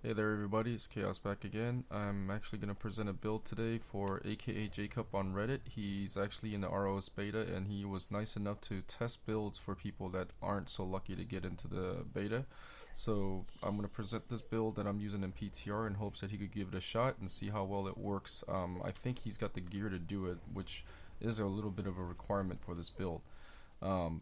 Hey there everybody, it's Chaos back again. I'm actually going to present a build today for aka Jacob on Reddit. He's actually in the ROS beta and he was nice enough to test builds for people that aren't so lucky to get into the beta. So I'm going to present this build that I'm using in PTR in hopes that he could give it a shot and see how well it works. I think he's got the gear to do it, which is a little bit of a requirement for this build.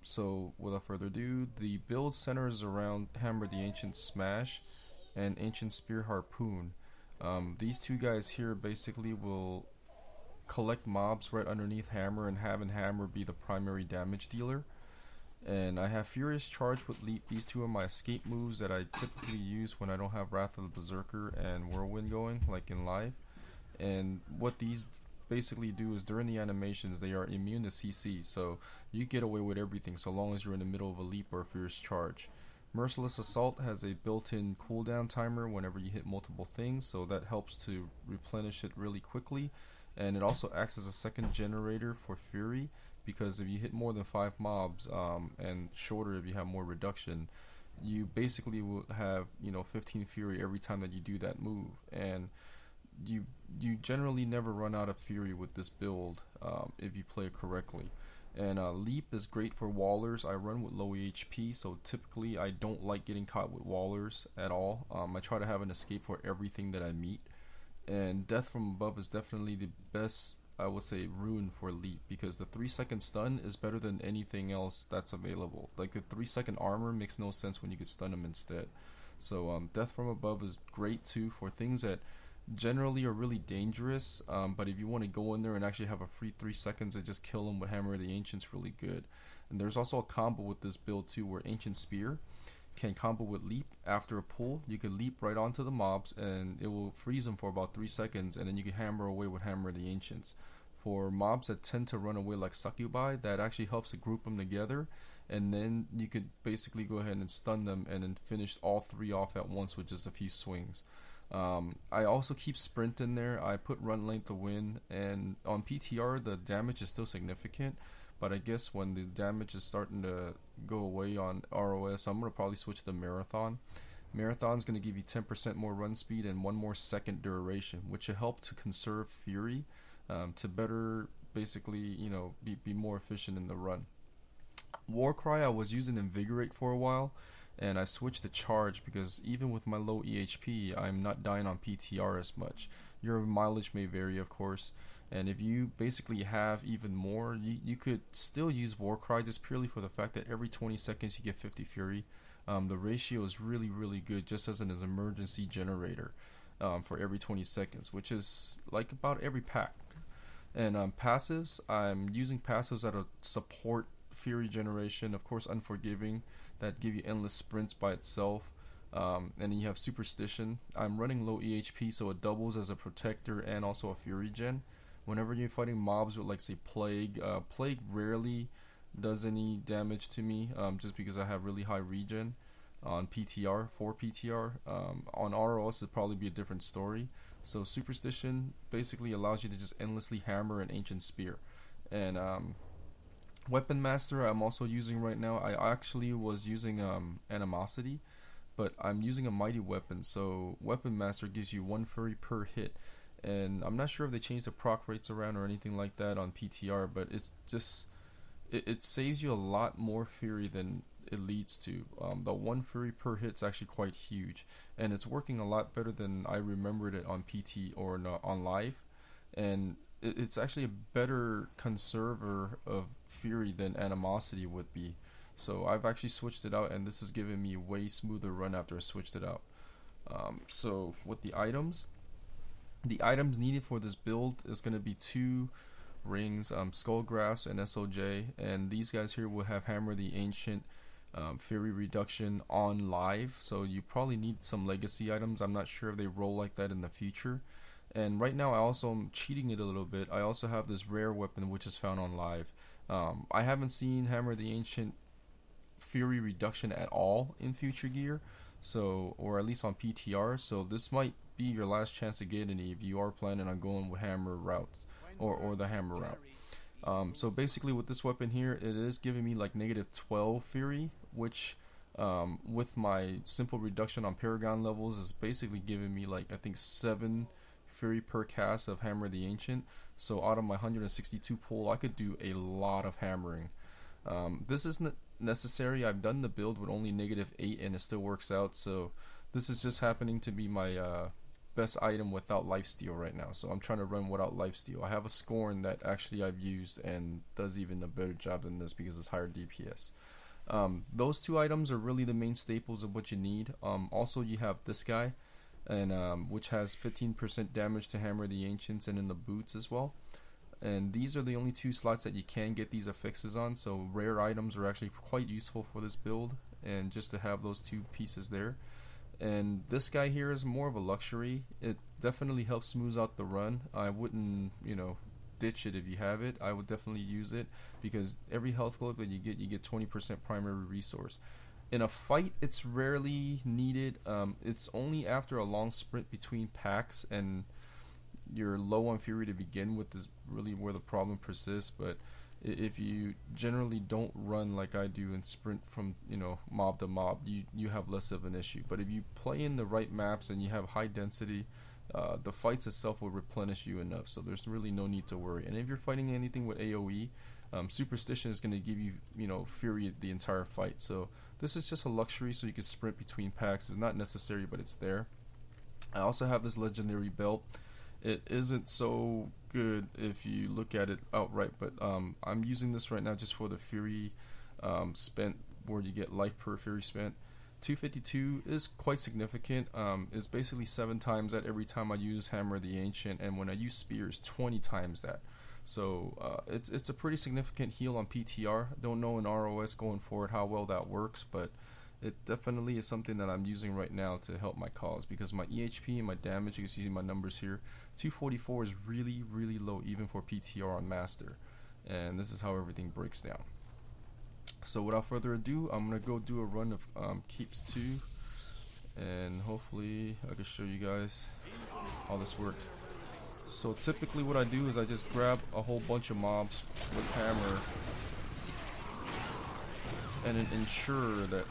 So without further ado, the build centers around Hammer the Ancient Smash and Ancient Spear Harpoon. These two guys here basically will collect mobs right underneath Hammer and having Hammer be the primary damage dealer. And I have Furious Charge with Leap. These two are my escape moves that I typically use when I don't have Wrath of the Berserker and Whirlwind going, like in live. And what these basically do is during the animations they are immune to CC, so you get away with everything so long as you're in the middle of a leap or a Furious Charge. Merciless Assault has a built-in cooldown timer whenever you hit multiple things, so that helps to replenish it really quickly. And it also acts as a second generator for Fury, because if you hit more than 5 mobs, and shorter if you have more reduction, you basically will have 15 Fury every time that you do that move. And you generally never run out of Fury with this build if you play it correctly. And Leap is great for wallers. I run with low HP, so typically I don't like getting caught with wallers at all. I try to have an escape for everything that I meet. And Death from Above is definitely the best, I would say, rune for Leap, because the 3-second stun is better than anything else that's available. Like the 3-second armor makes no sense when you could stun them instead. So Death from Above is great too for things that generally are really dangerous, but if you want to go in there and actually have a free 3 seconds and just kill them with Hammer of the Ancient's really good. And there's also a combo with this build too, where Ancient Spear can combo with Leap. After a pull, you can leap right onto the mobs and it will freeze them for about 3 seconds, and then you can hammer away with Hammer of the Ancients. For mobs that tend to run away like Succubi, that actually helps to group them together, and then you could basically go ahead and stun them and then finish all 3 off at once with just a few swings. I also keep Sprint in there. I put Run Length to win, and on PTR the damage is still significant, but I guess when the damage is starting to go away on ROS, I'm going to probably switch to Marathon. Marathon's going to give you 10% more run speed and 1 more second duration, which will help to conserve Fury, to better basically be more efficient in the run. Warcry I was using Invigorate for a while, and I switched to Charge because even with my low EHP, I'm not dying on PTR as much. Your mileage may vary, of course, and if you basically have even more, you could still use Warcry just purely for the fact that every 20 seconds you get 50 Fury. The ratio is really good just as an emergency generator for every 20 seconds, which is like about every pack. And passives, I'm using passives that'll support Fury generation, of course Unforgiving, that give you endless sprints by itself, and then you have Superstition. I'm running low EHP, so it doubles as a protector and also a Fury gen. Whenever you're fighting mobs with, like, say, Plague, Plague rarely does any damage to me, just because I have really high regen on PTR, for PTR. On ROS it'd probably be a different story. So Superstition basically allows you to just endlessly hammer an Ancient Spear. And Weapon Master I'm also using right now. I actually was using Animosity, but I'm using a Mighty Weapon, so Weapon Master gives you 1 Fury per hit. And I'm not sure if they changed the proc rates around or anything like that on PTR, but it's just it saves you a lot more Fury than it leads to. The 1 Fury per hit is actually quite huge, and it's working a lot better than I remembered it on PT or on live. And it's actually a better conserver of Fury than Animosity would be. So I've actually switched it out, and this is giving me way smoother run after I switched it out. So with the items needed for this build is going to be 2 rings, Skullgrasp and SOJ, and these guys here will have Hammer the Ancient, Fury reduction on live, so you probably need some legacy items. I'm not sure if they roll like that in the future. And right now I also am cheating it a little bit. I also have this rare weapon which is found on live. I haven't seen Hammer the Ancient Fury reduction at all in future gear, so, or at least on PTR, so this might be your last chance to get any if you are planning on going with Hammer routes or the Hammer route. So basically with this weapon here, it is giving me like -12 Fury, which with my simple reduction on Paragon levels is basically giving me like I think 7 Fury per cast of Hammer the Ancient. So out of my 162 pull, I could do a lot of hammering. This isn't necessary. I've done the build with only -8 and it still works out. So this is just happening to be my best item without lifesteal right now. So I'm trying to run without lifesteal. I have a Scorn that actually I've used and does even a better job than this because it's higher DPS. Those 2 items are really the main staples of what you need. Also you have this guy, and which has 15% damage to Hammer the Ancients and in the boots as well. And these are the only 2 slots that you can get these affixes on, so rare items are actually quite useful for this build, and just to have those 2 pieces there. And this guy here is more of a luxury. It definitely helps smooth out the run. I wouldn't, you know, ditch it if you have it. I would definitely use it because every health clip that you get 20% primary resource. In a fight, it's rarely needed. It's only after a long sprint between packs and you're low on fury to begin with is really where the problem persists. But if you generally don't run like I do and sprint from, you know, mob to mob, you have less of an issue. But if you play in the right maps and you have high density, the fights itself will replenish you enough, so there's really no need to worry. And if you're fighting anything with AoE, Superstition is going to give you, you know, fury the entire fight. So this is just a luxury so you can sprint between packs. It's not necessary, but it's there. I also have this legendary belt. It isn't so good if you look at it outright, but I'm using this right now just for the fury spent, where you get life per fury spent. 252 is quite significant. It's basically 7 times that every time I use Hammer the Ancient, and when I use Spears, 20 times that. So it's a pretty significant heal on PTR. Don't know in ROS going forward how well that works, but it definitely is something that I'm using right now to help my cause, because my EHP and my damage, you can see my numbers here, 244 is really, really low even for PTR on Master, and this is how everything breaks down. So without further ado, I'm going to go do a run of Keeps 2, and hopefully I can show you guys how this worked. So typically what I do is I just grab a whole bunch of mobs with Hammer and then ensure that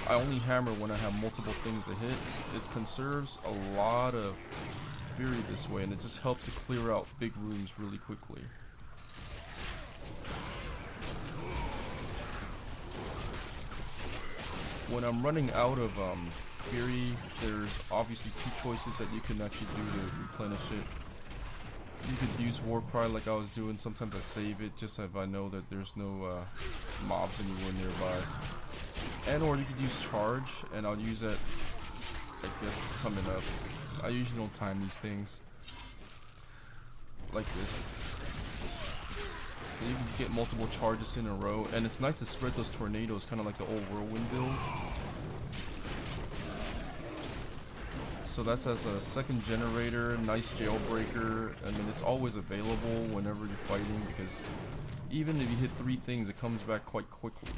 I only hammer when I have multiple things to hit. It conserves a lot of fury this way, and it just helps to clear out big rooms really quickly. When I'm running out of fury, there's obviously 2 choices that you can actually do to replenish it. You could use War Cry like I was doing. Sometimes I save it just if I know that there's no mobs anywhere nearby. And or you could use Charge, and I'll use it, I guess, coming up. I usually don't time these things like this. So you can get multiple charges in a row, and it's nice to spread those tornadoes, kind of like the old Whirlwind build. So that's as a second generator, nice jailbreaker, and then it's always available whenever you're fighting, because even if you hit 3 things, it comes back quite quickly.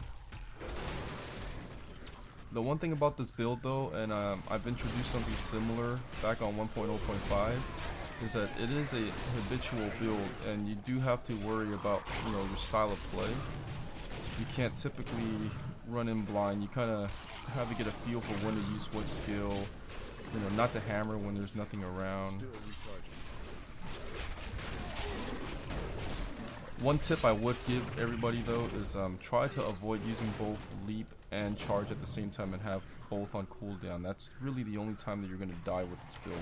The one thing about this build though, and I've introduced something similar back on 1.0.5, is that it is a habitual build, and you do have to worry about, you know, your style of play. You can't typically run in blind. You kind of have to get a feel for when to use what skill. You know, not to hammer when there's nothing around. One tip I would give everybody though is try to avoid using both leap and charge at the same time and have both on cooldown. That's really the only time that you're going to die with this build.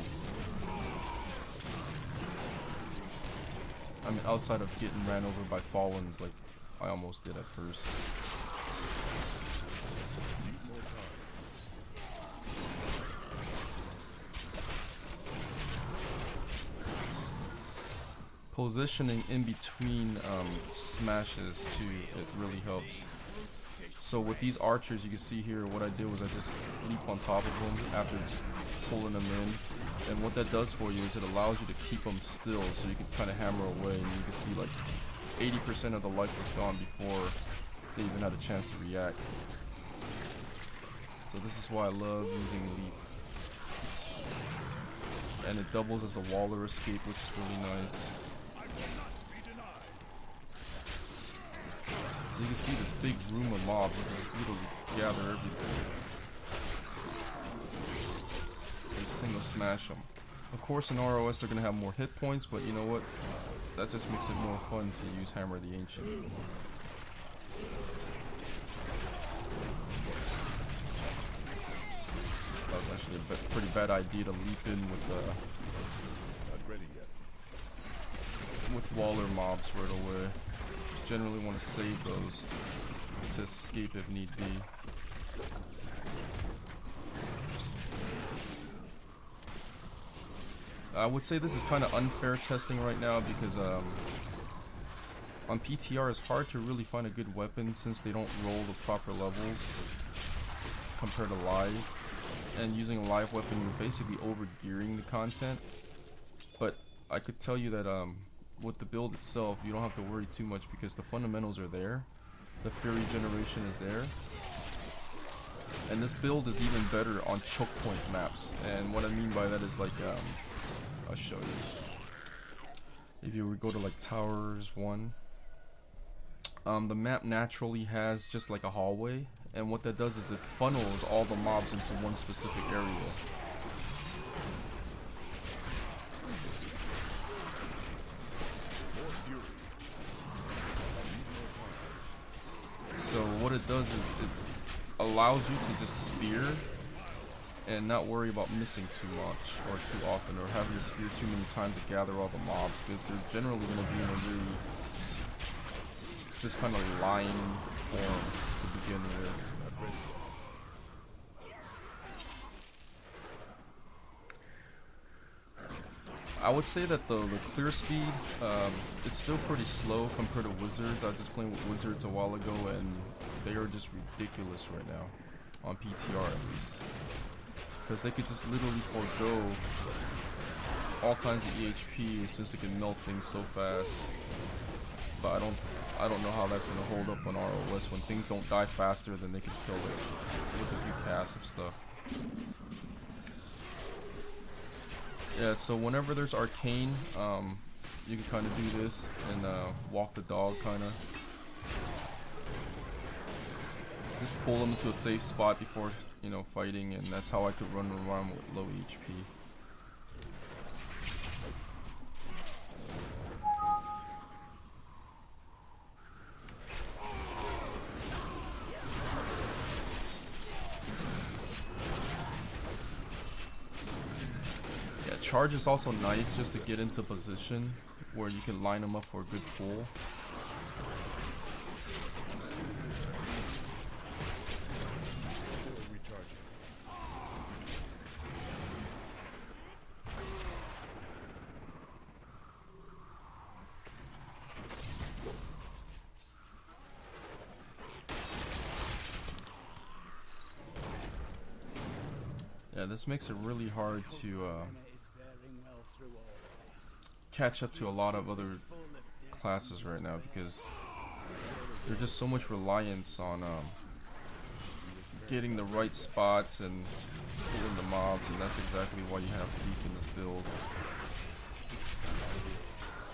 I mean, outside of getting ran over by Fallens like I almost did at first. Positioning in between smashes too, it really helps. So with these archers, you can see here what I did was I just leap on top of them after just pulling them in, and what that does for you is it allows you to keep them still, so you can kind of hammer away, and you can see like 80% of the life was gone before they even had a chance to react. So this is why I love using leap, and it doubles as a waller escape, which is really nice. So you can see this big room of mobs that just literally gather everything. And single smash them. Of course, in ROS they're gonna have more hit points, but you know what? That just makes it more fun to use Hammer the Ancient. That was actually a pretty bad idea to leap in with Waller mobs right away. Generally want to save those to escape if need be. I would say this is kind of unfair testing right now because on PTR it's hard to really find a good weapon since they don't roll the proper levels compared to live. And using a live weapon, you're basically over gearing the content. But I could tell you that with the build itself, you don't have to worry too much because the fundamentals are there. The Fury generation is there. And this build is even better on choke point maps. And what I mean by that is like, I'll show you. If you would go to like Towers 1, the map naturally has just like a hallway. And what that does is it funnels all the mobs into one specific area. So what it does is it allows you to just spear and not worry about missing too much or too often or having to spear too many times to gather all the mobs, because they're generally going to be in a really just kind of line form to begin with. I would say that the clear speed, it's still pretty slow compared to Wizards. I was just playing with Wizards a while ago and they are just ridiculous right now, on PTR at least. Because they could just literally forego all kinds of EHP since they can melt things so fast. But I don't know how that's going to hold up on ROS when things don't die faster than they can kill it with a few casts of stuff. Yeah, so whenever there's arcane, you can kind of do this and walk the dog, kind of. Just pull them into a safe spot before, you know, fighting, and that's how I could run around with low HP. Charge is also nice just to get into position where you can line them up for a good pull. Yeah, this makes it really hard to catch up to a lot of other classes right now because there's just so much reliance on getting the right spots and hitting the mobs, and that's exactly why you have Leap in this build.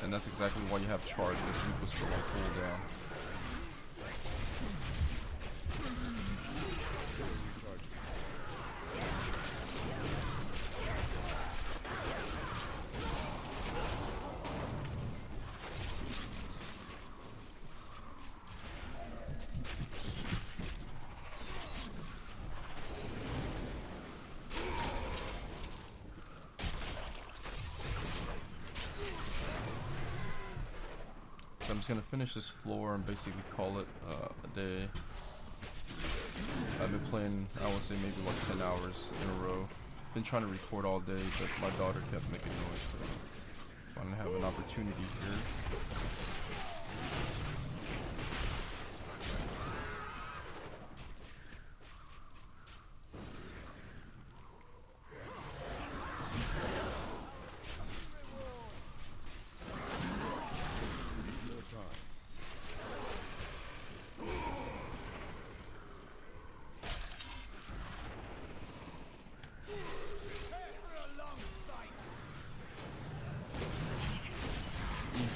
And that's exactly why you have Charge, because Leap was still on cooldown. I'm just gonna finish this floor and basically call it a day. I've been playing, I would say maybe like 10 hours in a row. Been trying to record all day, but my daughter kept making noise, so I wanted to have an opportunity here.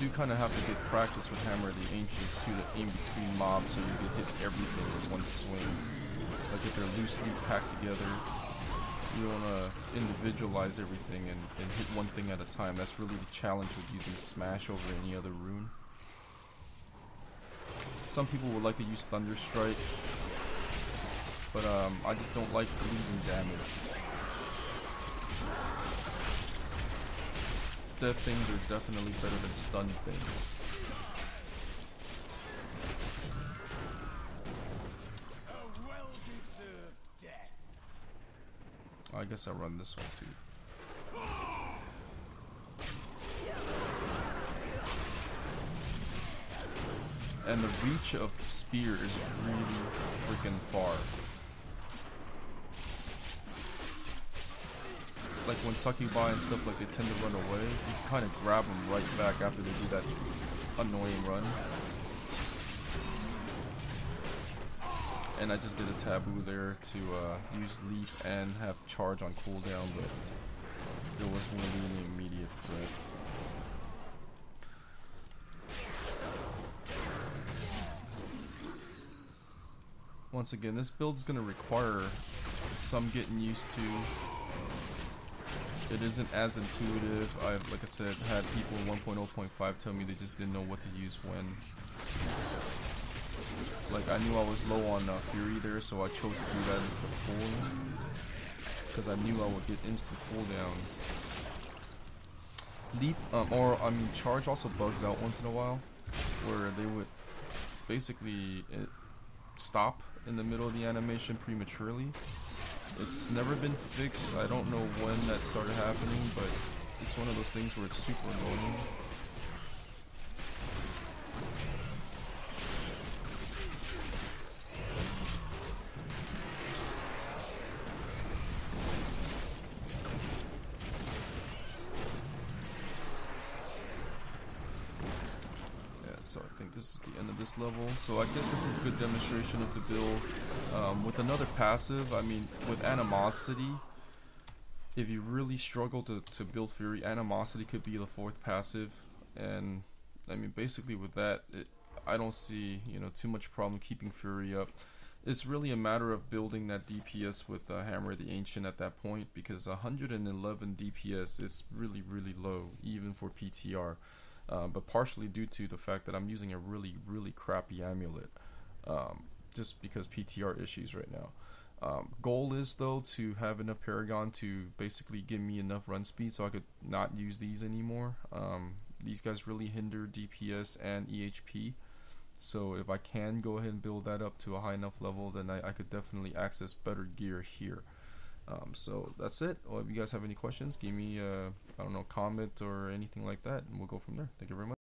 do kind of have to get practice with Hammer of the Ancients to aim between mobs so you can hit everything with one swing. Like if they're loosely packed together, you want to individualize everything and hit one thing at a time. That's really the challenge with using Smash over any other rune. Some people would like to use Thunder Strike, but I just don't like losing damage. Death things are definitely better than stun things. I guess I'll run this one too. And the reach of spear is really freaking far. Like when Succubi and stuff, like they tend to run away, you can kind of grab them right back after they do that annoying run. And I just did a taboo there to use leap and have charge on cooldown, but there wasn't really any immediate threat. Once again, this build is going to require some getting used to. It isn't as intuitive. I've, like I said, had people in 1.0.5 tell me they just didn't know what to use when. Like, I knew I was low on Fury there, so I chose to do that instead of pulling, because I knew I would get instant cooldowns. Leap, charge also bugs out once in a while, where they would basically stop in the middle of the animation prematurely. It's never been fixed. I don't know when that started happening, but it's one of those things where it's super annoying. So I think this is the end of this level. So I guess this is a good demonstration of the build. With another passive, I mean, with Animosity, if you really struggle to build Fury, Animosity could be the fourth passive. And I mean, basically with that, I don't see, too much problem keeping Fury up. It's really a matter of building that DPS with Hammer of the Ancient at that point, because 111 DPS is really, really low, even for PTR. But partially due to the fact that I'm using a really, really crappy amulet, just because PTR issues right now. Goal is, though, to have enough Paragon to basically give me enough run speed so I could not use these anymore. These guys really hinder DPS and EHP, so if I can go ahead and build that up to a high enough level, then I could definitely access better gear here. So that's it. Well, if you guys have any questions, give me I don't know, comment or anything like that, and we'll go from there. Thank you very much.